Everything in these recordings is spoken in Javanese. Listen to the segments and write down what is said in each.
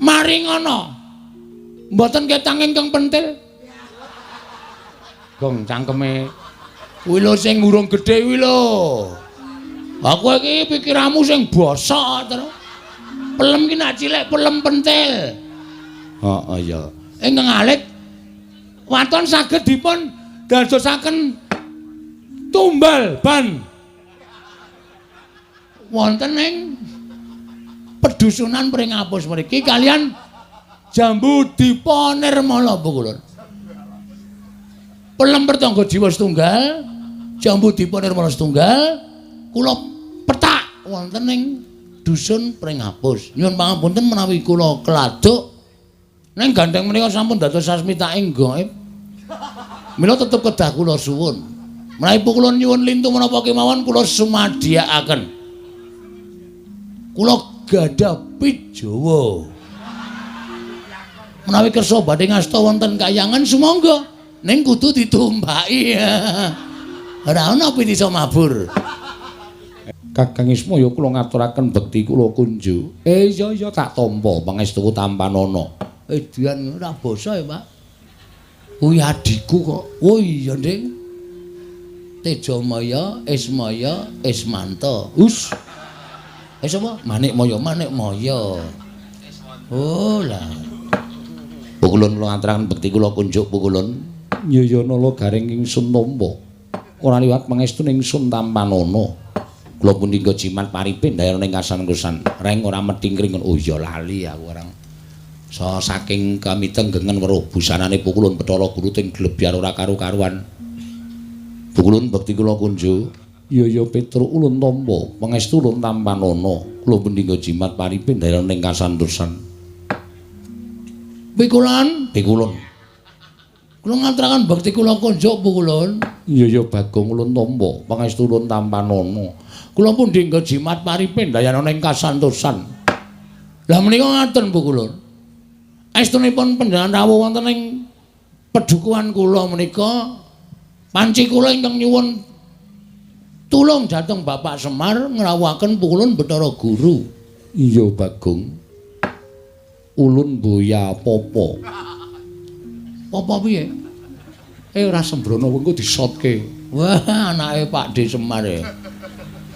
Mari ngono. Mboten ketang ingkang pentil. Gong cangkeme kuwi lho sing urung gedhe kuwi lho. Aku iki pikiranmu sing bosok terus. Pelem ki nak cilik pelem pentil. Heeh ya. Ingkang alit waton saged dipun dadosaken tumbal ban wonten ing pedusunan Pringapus mriki kalian Jambu Dipa Nirmala Pukulun. Pelem pertangga jiwa setunggal, Jambu Dipa Nirmala setunggal, kula petak wonten ing dusun Pringapus. Nyuwun pangapunten menawi kula keladuk ning gandeng menika sampun dados sasmitaing gaib. Mila tetep kedah kula suwun. Menawi kula nyuwun lintu menapa kemawon kula sumadhiakaken. Kula gadah pijawa. Menawi kersa badhe ngasta wonten kayangan sumangga ning kudu ditumbaki. Ora ana pitisa mabur. Kakang Ismaya kula ngaturaken bekti kula kunju. Iya tak tampa pangestuku tampanana. Edian ora basa ya, Pak. Kuwi adikku kok. Oh iya, Nding. Tejamaya, Ismaya, Ismanta. Sapa? Manikmaya. Oh lah. Pukulun kula ngaturaken bekti kula kunjuk Pukulun. Nyayanala garing ingsun tampa. Ora liwat pangestu ingsun tampanana. Kula punika jimat paripin dayan ning kasan-kusan. Reng ora metingkring. Oh iya lali aku orang. Saking kami tenggengen weruh busanane Pukulun Bathara Guru ting glebyar ora karu-karuan. Pukulun bekti kula kunjuk. Iya Petro ulun tampa, pangestu ulun tampanana. Kula punika jimat paripin dayan ning kasantosan. Pikulun. Kula ngaturaken bekti kula kunjuk Pukulun. Iya Bagong ulun tampa, pangestu ulun tampanana. Kula pun dinggo jimat paripin dayan ning kasantosan. Lah menika ngaten Pukulun. Estunipun panjenengan rawuh wonten ing pedukuhan kula menika panci kula ingkang nyuwun tulung dhateng Bapak Semar ngrawuhaken Pukulun Bathara Guru. Iya Bagong. Ulun boya apa-apa. Apa piye? Ora sembrono engko disotke. Wah, anake Pak D Semar e.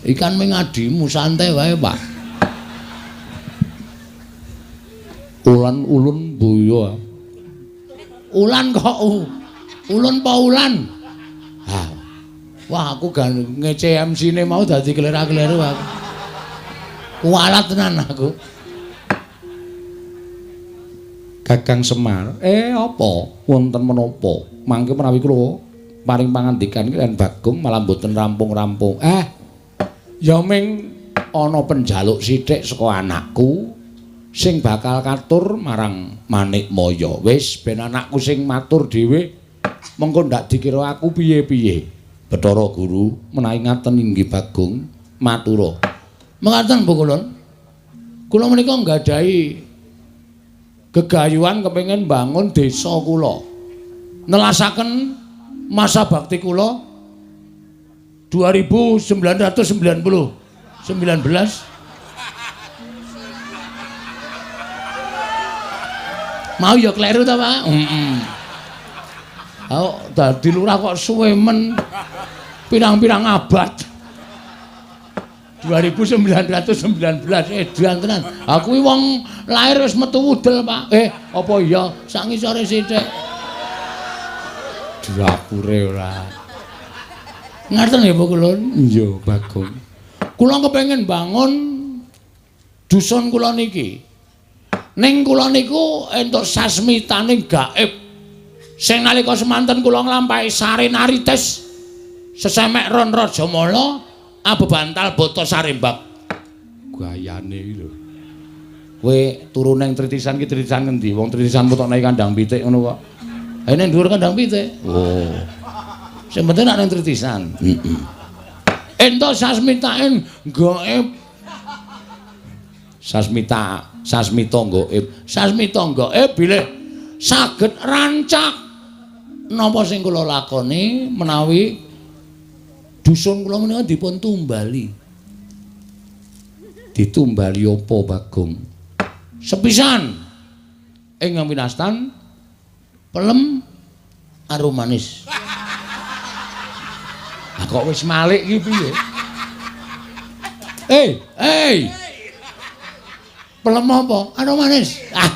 Ikan mengadimu santai wae, Pak. Ulun boya. Ulan kok ulun apa ulan? Wah, aku ngece MC-ne mau dadi kelera-kleru aku. Kualat tenan aku. Kakang Semar, apa? Wonten menapa? Mangke menawi kula paring pangandikan kaliyan Bagong malah mboten rampung-rampung. Ya ming ana penjaluk sithik saka anakku sing bakal katur marang Manikmaya. Wis ben anakku sing matur dhewe mengko ndak dikira aku piye-piye. Bathara Guru menawi ngaten inggih Bagong matura. Mekaten Pukulun. Kula menika nggadahi gegayuhan kepengin bangun desa kula. Nelasaken masa bakti kula 1919. Mau ya kleru ta, Pak? Dadi lurah kok suwe men pirang-pirang abad. 1919 edan tenan. Aku kuwi wong lahir wis metu wudel, Pak. Apa iya sak ngisore sithik. Dapure ora. Ngaten ya, Pukulun? Iya, Bagong. Kula kepengin bangun dusun kula niki. Ning kula niku entuk sasmitaning gaib. Sing nalika semanten kula nglampahi sare narites sesemek ron Rajamala abebantal bata sarembak. Gayane iki lho. Kowe turu ning tritisan ki tritisan ngendi? Wong tritisan mutokne kandang pitik ngono kok. Ning dhuwur kandang pitik. Oh. Sing penting nek ning tritisan. Entuk sasmitaing gaib. Sasmita gaib. Sasmita gaib bilih saged rancak napa sing kula lakoni menawi dusun kula menika dipun tumbali. Ditumbali apa, Bagong? Sepisan ing winastan pelem arum manis. Ah kok wis malik iki piye? Pelem apa? Arum manis. Ah.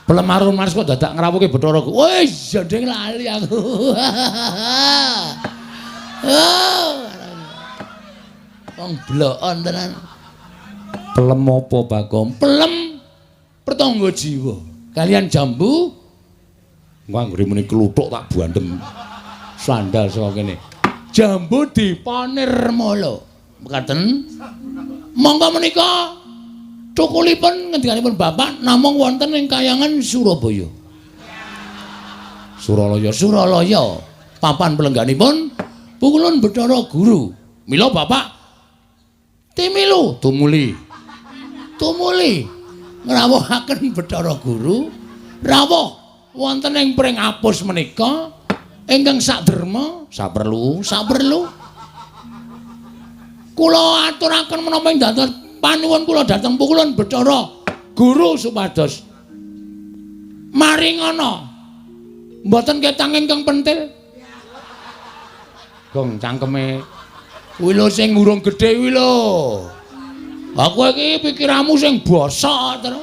Pelem arum manis kok dadak ngrawuhke Bathara Guru. Wis jendeng lali aku. Wong blokon tenan. Pelem apa Bagong? Pelem pertangga jiwa. Kalian jambu engko anggere muni kluthuk tak bandem sandal saka kene. Jambu dipanirmala. Mekaten. Monggo menika cukulipun ngendikanipun Bapak namung wonten ing Kayangan Surabaya. Suralaya. Papan pelengganipun pukulun Bathara Guru. Mila Bapak timilu tumuli ngrawuhaken Bathara Guru rawuh wonten ing pring apus menika ingkang saderma saperlu kula aturaken menapa ing dados panuwun kula dhateng pukulun Bathara Guru supados maringana mboten ketang ingkang pentil. Gong cangkeme kuwi lho sing urung gedhe kuwi lho. Aku iki pikiranmu sing bosok terus.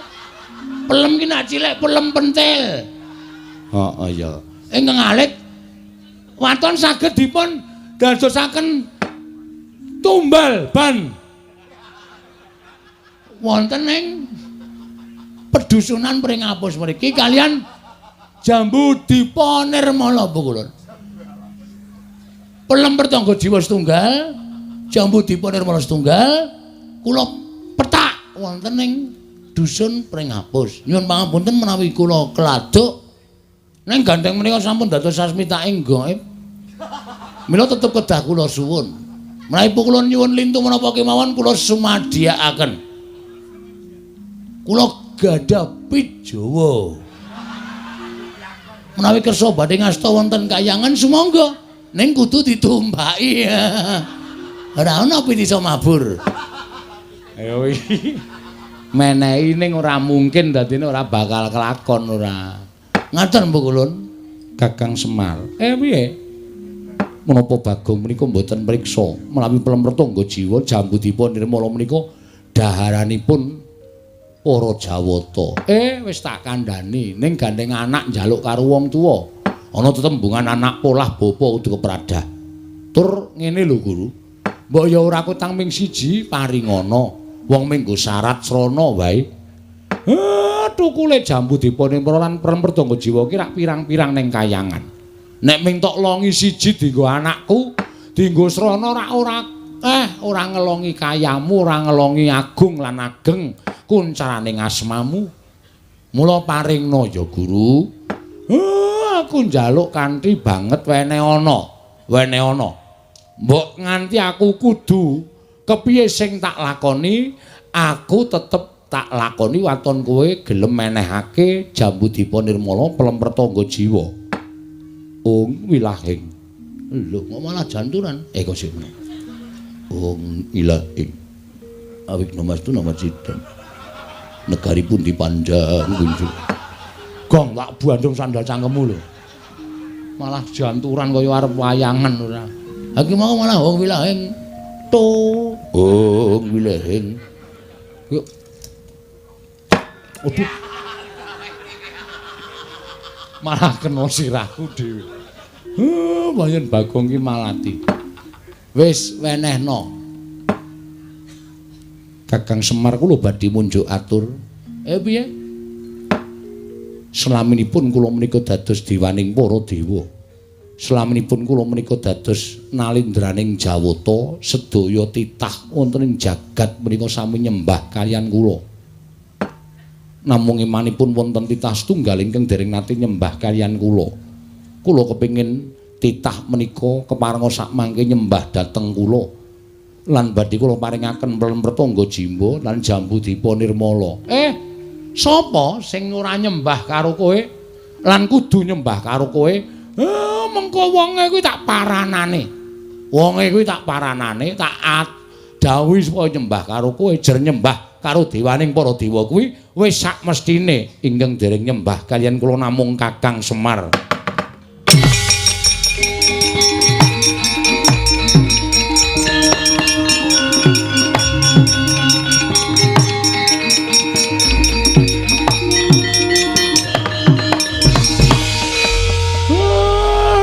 Pelem ki nek cilik pelem pentil. Heeh ya. Ingkang alit waton saged dipun dadosaken tumbal ban wonten ing pedusunan pring apus mriki kalian jambu dipanirmala pukulun. Pelem pertangga jiwa setunggal, jambu dipanirmala setunggal, kula petak wonten ing dusun pring apus. Nyuwun pangapunten menawi kula keladuk ning gandeng menika sampun dados sasmitaing gaib. Mila tetep kedah kula suwun. Menawi pukulun nyuwun lintu menapa kemawon kula sumadhiakaken. Kula gadah pijawa. Menawi kersa badhe ngasta wonten Kayangan sumangga ning kudu ditumbaki. Ora ana pitisa mabur. Ayo iki menehi ning ora mungkin dadine ora bakal kelakon ora. Ngaten pukulun Kakang Semar. Piye? Menapa Bagong menika mboten mriksa menawi pelem pertangga jiwa jambu dipanirmala menika daharanipun para Jawata. Wis tak kandhani ning gandeng anak njaluk karo wong tuwa. Ana tetembungan anak polah bapa kudu kepradah. Tur ngene lho Guru. Mbok ya ora kutang ming siji paringana. Wong minggo syarat srana wae. Tukule jambu dipanirmala lan pelem pertangga jiwa ki rak pirang-pirang ning Kayangan. Nek ming tok longi siji dienggo anakku, dienggo srana ora ngelongi kayamu, ora ngelongi agung lan ageng kuncaraning asmamu. Mula paringna ya Guru. Aku njaluk kanthi banget wene ana. Mbok nganti aku kudu kepiye sing tak lakoni, aku tetep tak lakoni waton kowe gelem menehake jambu dipanirmala pelem pertangga jiwa. Wilahing. Lho, kok malah janturan? Kok sik meneh. Wilahing. Awik nomastu nama sidang. Negaripun dipanjang kunjuk. Gong tak bandung sandal cangkemmu lho. Malah janturan kaya arep wayangan ora. Ha ki mau malah wong wilahing. Wilahing. Yuk. Aduh. Malah kena sirahku dhewe. Payen Bagong ki malati. Wis wenehna. Kakang Semar kula badhe munjuk atur. Piye? Selaminipun kula menika dados dewaning para dewa. Selaminipun kula menika dados nalindraning Jawata, sedaya titah wonten ing jagat menika sami nyembah kaliyan kula. Namung imanipun wonten titah setunggal ingkang dereng nate nyembah kaliyan kula. Kula kepingin titah menika keparenga sak mangke nyembah dhateng kula. Lan badhe kula paringaken pelem pertangga jimba lan jambu dipanirmala. Sapa sing ora nyembah karo kowe lan kudu nyembah karo kowe? Mengko wonge kuwi tak paranane. Tak dawuhi supaya nyembah karo kowe, jer nyembah karo dewaning para dewa kuwi Wis sak mestine ingkang dereng nyembah kaliyan kula namung Kakang Semar.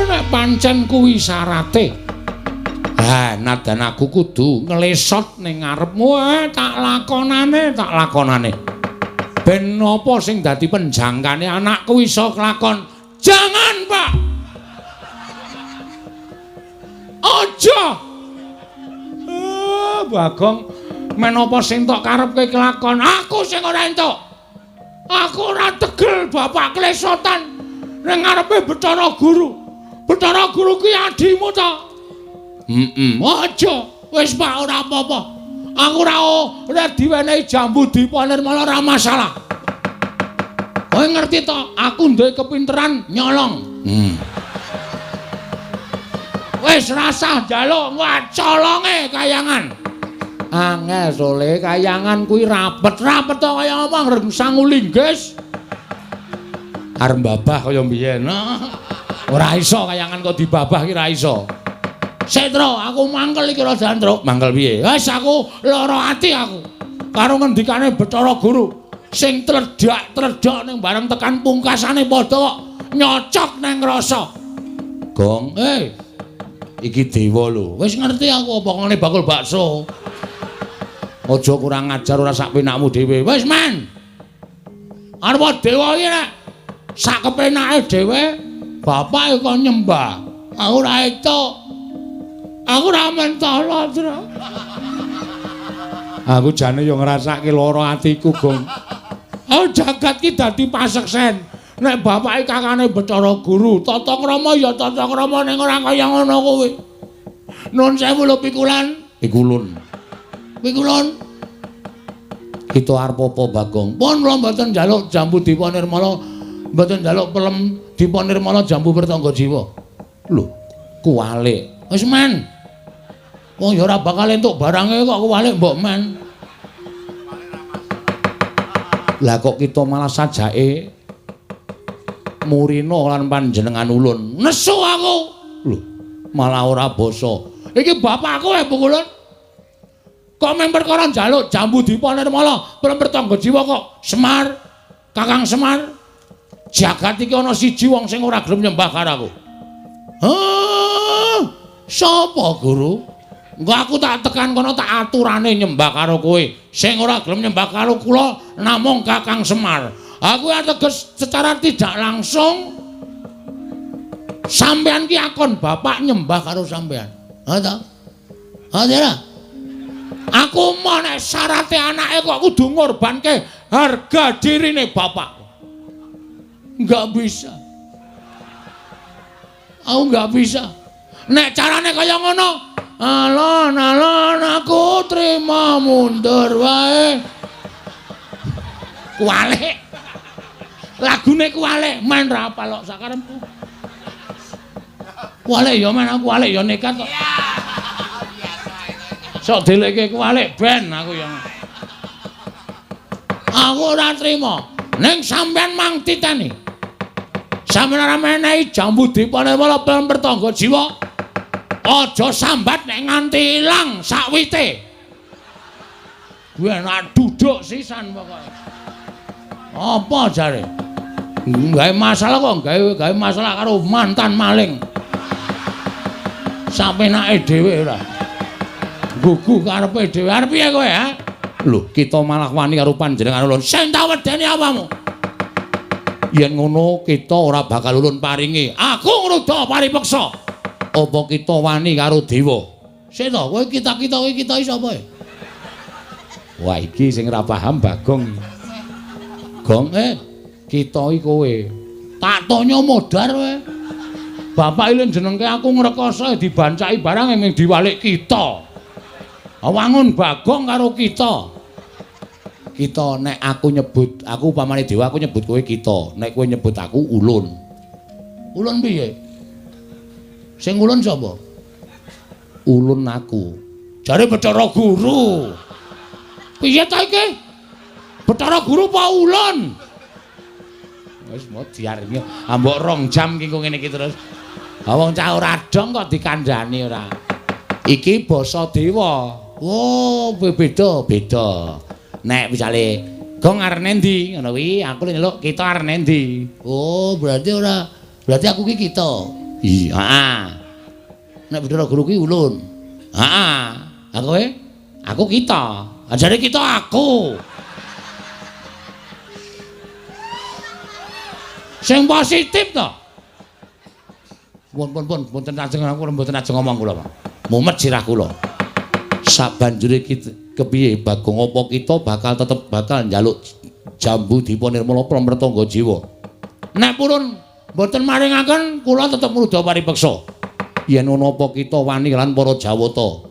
Nek pancen kuwi syarate. Ha, nadan aku kudu nglesot ning ngarepmu, tak lakonane. Ben napa sing dadi penjangkane anakku iso kelakon? Jangan, Pak. Aja. Bagong, men apa sing tok karepke kelakon? Aku sing ora entuk. Aku ora tegel bapak klesotan ning ngarepe Bathara Guru. Bathara Guru kuwi adimu to? Aja. Wis Pak ora apa-apa. Aku ora diwenehi jambu Dipa Nirmala ora masalah. Kowe ngerti to, aku duwe kepinteran nyolong. Wis rasah njaluk wacolonge kayangan. Angel sole kayangan kuwi rapet-rapet to kaya apa rengsang ulinggis. Arep babah kaya mbiyen. Ora iso kayangan kok dibabah ki ora iso. Sik, Tru, aku mangkel iki Rajan, Tru. Mangkel piye? Wis aku lara ati aku. Karo ngendikane Bathara Guru sing tledhak ning bareng tekan pungkasane padha kok nyocok nang rasa. Gong, iki dewa lho. Wis ngerti aku apa ngene bakul bakso. Aja kurang ajar ora sak penakmu dhewe. Wis, Men. Arep dewa iki nek sak kepenake dhewe, bapake kok nyembah. Aku ora etuk. Aku ora mentolo, Tru. Aku jane yo ngrasake lara atiku, Gong. Oh, jagat ki dadi paseksen. Nek bapake kakane Bathara Guru, tata krama ya tata krama ning ora kaya ngono kuwi. Nuwun sewu lho Pikulan. Pikulun. Kita arep apa, Bagong? Pun kula mboten njaluk jambu Dipa Nirmala, mboten njaluk pelem Dipa Nirmala jambu Pertangga Jiwa. Lho, kuwalik. Wis, Men. Wong ya ora bakal entuk barange kok kuwalik mbok men. Lah kok kita malah sajake murina lan panjenengan ulun. Nesu aku. Lho, malah ora basa. Iki bapakku Pukulun. Kok men perkara njaluk jambu Dipa Nirmala, Pertangga Jiwa kok Semar, Kakang Semar. Jagat iki ana siji wong sing ora gelem nyembah karo aku. Sapa, Guru? Engko aku tak tekan kono tak aturane nyembah karo kowe. Sing ora gelem nyembah karo kula namung Kakang Semar. Aku ateges secara tidak langsung sampean ki akon bapak nyembah karo sampean. Ha ta? Ha ta? Aku mau nek syarate anake kok kudu ngorbanke harga dirine bapak. Enggak bisa. Aku enggak bisa. Nek carane kaya ngono, alon-alon aku terima mundur wae. Kuwalik. Lagune kuwalik, men ra apal kok sakarepku. Kuwalik ya men aku kuwalik ya nekat kok. Sok deleke kuwalik ben aku ya. Aku ora trima. Ning sampean mang titeni. Sampeyan ora menehi jambu Dipa Nirmala Pertangga Jiwa. Aja sambat nek nganti ilang sakwite. Kuwi enak duduk sisan pokoke. Apa jare? Gawe masalah kok gawe masalah karo mantan maling. Sampenake dhewe ora. Gugu karepe dhewe. Arep piye kowe, ha? Lho, kita malah wani karo panjenengan ulun. Sing tak wedeni apamu? Yen ngono kita ora bakal ulun paringi. Aku ngruda paripeksa. Apa kita wani karo dewa? Sik to, kowe kita-kita kowe kita iki sapa e? Wah, iki sing ora paham Bagong. Gong, kita iki kowe. Tak tanya modar kowe. Bapak iki jenengke aku ngrekoso dibancaki barang ning diwalik kita. Wangun Bagong karo kita. Kita nek aku nyebut, aku upamane dewa aku nyebut kowe kita. Nek kowe nyebut aku ulun. Ulun piye? Sing ulun sapa? Ulun aku. Jare Bathara Guru. Piye ta iki? Bathara Guru apa ulun? Wis mau diaringi. Ambok 2 jam ki kok ngene iki terus. Ha wong cah ora dong kok dikandhani ora. Iki basa dewa. Oh, beda. Nek misale gong arene ndi ngono kuwi aku nyeluk kita arene ndi. Oh, berarti aku ki kita. Iya, heeh. Nek Bathara Guru ki ulun. Heeh. Aku kita. Ajare kita aku. Sing positif to. Pun mboten ajeng ngomong kula, Pak. Mumet sirah kula. Sabanjure kepiye Bagong apa kita bakal njaluk jambu dipa nirmala pramrtangga jiwa. Nek purun mboten maringaken kula tetep mrudha paripeksa. Yen ana apa kita wani lan para Jawata.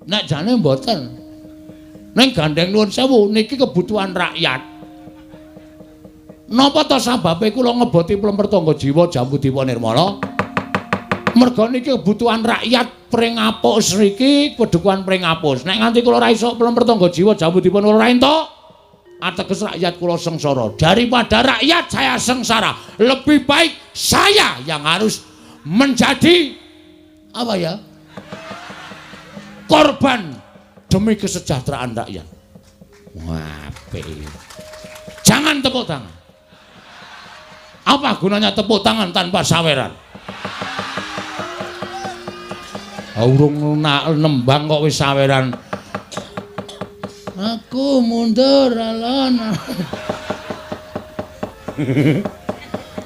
Nek jane mboten. Ning gandeng nuwun sewu niki kebutuhan rakyat. Napa to sababe kula ngeboti pramrtangga jiwa jambu dipa nirmala? Merga niki kebutuhan rakyat pring apus niki kedukuhan pring apus. Nek nganti kula ora iso pramrtangga jiwa jambu dipun ora entuk, ateges rakyat kula sengsara. Daripada rakyat saya sengsara, lebih baik saya yang harus menjadi apa ya? Korban demi kesejahteraan rakyat. Wah, jangan tepuk tangan. Apa gunanya tepuk tangan tanpa saweran? Urung nembang kok wis saweran. Aku mundur alon.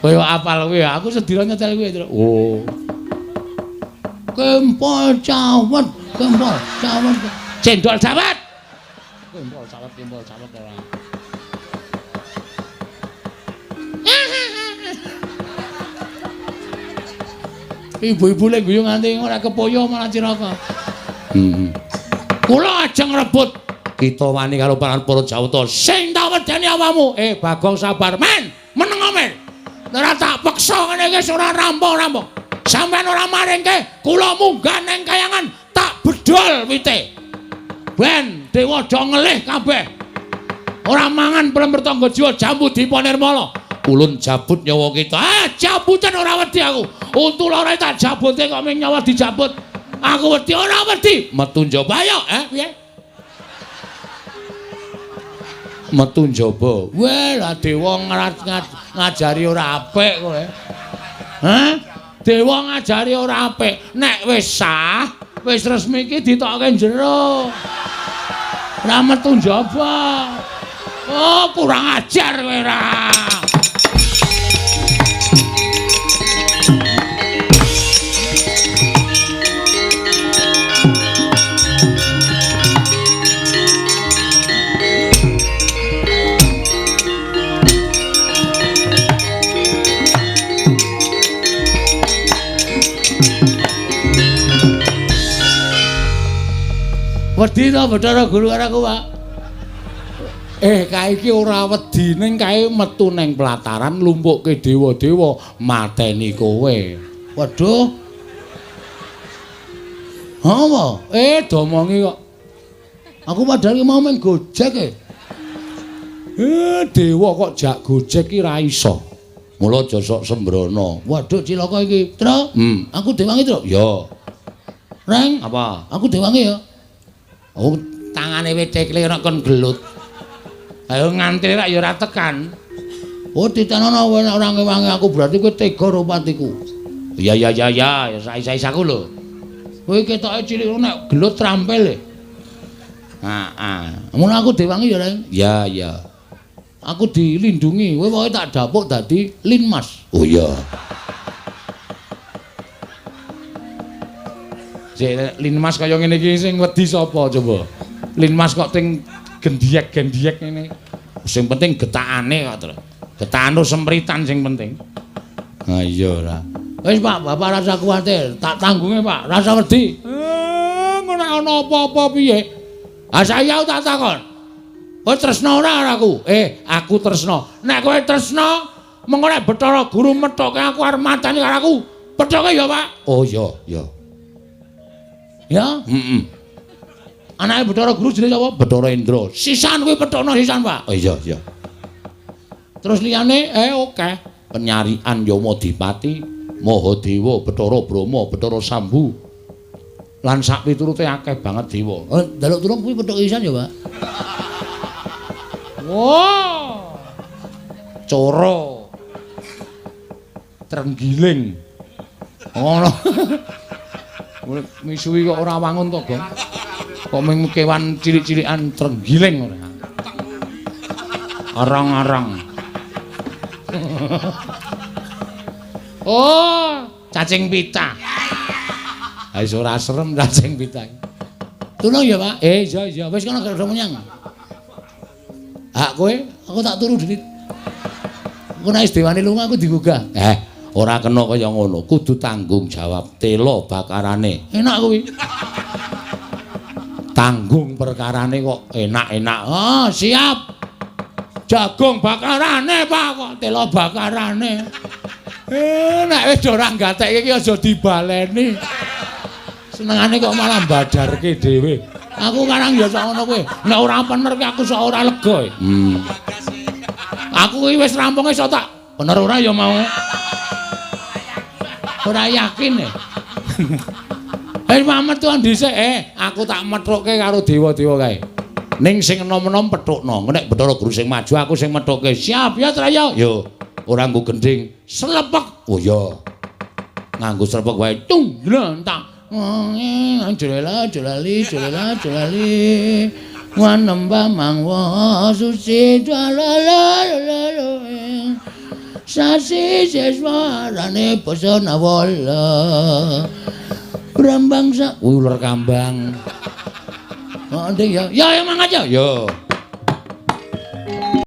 Kowe apal kuwi, aku sedira nyetel kuwi. Oh. Kempol cawet. Cendol cawet. Kempol cawet ora. Ibu-ibu lek guyu nganti ora kepoyo malah ciraka. Kula ajeng rebut kita wani karo para Jawata sing tak wedeni awakmu. Bagong sabar men, meneng men. Ora tak peksa ngene iki ora rampung-rampung. Sampeyan ora maringke kula munggah ning kayangan tak bedol wite. Ben dewa do ngelih kabeh. Ora mangan pramrtangga jiwa jambu dipa nirmala. Ulun jabut nyawa kita. Jabutan ora wedi aku. Untu loro tak jabute kok ming nyawa dijabut. Aku wedi ora wedi. Metu njaba ayo, piye? Metu njaba. Weh, lah dewa ngajari ora apik kowe. Hah? Dewa ngajari ora apik. Nek wis sah, wis resmi iki ditokke jero. Ora metu njaba. Oh, kurang ajar kowe ora. Wedi to Bathara Guru karo aku, Pak. Kae iki ora wedi ning kae metu ning pelataran lumpukke dewa-dewa mateni kowe. Waduh. Apa? Domongi kok. Aku padahal mau main gojek dewa kok jak gojek ki ra iso. Mula aja sok sembrono. Waduh cilaka iki. Tru, aku dewangi, Tru. Ya. Reng, apa? Aku dewangi ya. Oh, tangane wetekle ora kon gelut. Ayo ngantri rak ya ora tekan. Oh, ditenono ora ngewangi aku berarti kowe tega rupatiku. Ya isa-isaku lho. Kowe ketoke cilik nek gelut trampil. Mun aku diwangi ya, Reng. Ya. Aku dilindungi. Kowe pokoke tak dapuk dadi linmas. Oh iya. Linmas kaya ngene iki sing wedi sapa coba? Linmas kok ting gendiek-gendiek ngene. Sing penting getakane kok, Tru. Getakan sempritan sing penting. Ha iya ora. Wis Pak, Bapak rasa kuwatir, tak tanggunge Pak, rasa wedi. Ngono ana apa-apa piye? Saya tak takon. Kowe tresno ora aku? Aku tresno. Nek kowe tresno, mengko nek Bathara Guru methoke aku arep mateni karo aku. Pethoke ya, Pak? Oh iya. Ya? Anake Bathara Guru jenenge sapa? Bathara Indra. Sisan kuwi pethono sisan, Pak. Oh iya, iya. Terus liyane akeh penyarian Yamadipati, Mahadewa, Bathara Brahma, Bathara Sambu. Lan sak piturute akeh banget dewa. Oh, njaluk tulung kuwi pethuk sisan ya, Pak. Wow. Coro. Trenggiling. Ngono. Misuwi kok ora wangun to, Gong. Kok mung kewan cilik-cilikan trenggiling ora. Arang-arang. Oh, cacing pita. Ha iso ora serem cacing pita. Tulung ya, Pak. Iya. Wis kono gak menyang. Hak kowe, aku tak turu dhewe. Engko nek dewane lunga aku digugah. Ora kena kaya ngono, kudu tanggung jawab tela bakarane. Enak kuwi. Tanggung perkarane kok enak-enak. Oh, siap. Jagung bakarane, Pak, kok tela bakarane. Nek wis ora gatekke iki aja dibaleni. Senengane kok malah badarke dhewe. Aku karang ya sak ngono kuwi. Nek ora bener ki aku sak ora lega. Aku iki wis rampunge iso tak bener ora ya mau. Ora yakin e. Mamet tuan dhisik aku tak methukke karo dewa-dewa kae. Ning sing enom-enom pethukno. Nek Bathara Guru sing maju aku sing methukke. Siap ya, Traya. Yo, ora nggo gending, slepek. Oh ya. Nganggo slepek wae. Tung, tak. Jolali wanamba mangwa suci jalalala sasi seswarane pesona wala brambang sa ular kambang. Oh, ya emang aja. Yo.